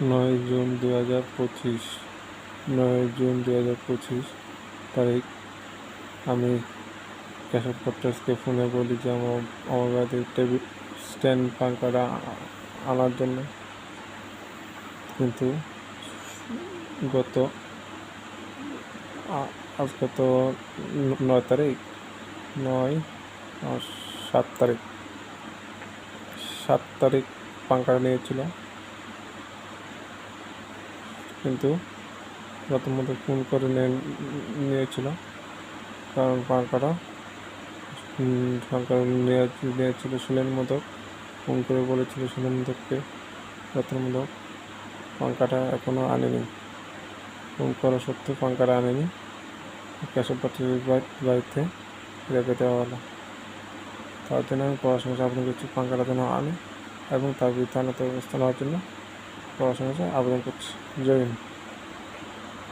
9 June 2025, 9 June 2025 তারিখ। আমি কেশব কট্টাসকে ফোনে বলি যে আমার বাড়িতে টেবিল স্ট্যান্ড পাঙ্খাটা আনার জন্য, কিন্তু আজকে তো 9 তারিখ, 7 তারিখ, 7 তারিখ পাঙ্খাটা নিয়েছিল, কিন্তু প্রথমত ফোন করে নিয়েছিল, কারণ পাঙ্খাটা নিয়েছিল সুলেন মোদক। ফোন করে বলেছিল সুলেন মোদককে, রতন মোদক পাঙ্খাটা এখনও আনেনি। ফোন করা সত্ত্বেও পাঙ্খাটা আনেনি, কেশব কট্টাসের বাড়িতে রেখে দেওয়া হলো। তার জন্য আমি পড়াশোনা আবেদন করছি পাঙ্খাটা যেন আনে, এবং তার বিরুদ্ধে আইনত ব্যবস্থা নেওয়ার জন্য পড়াশোনা আবেদন করছি। জয় হিন্দ।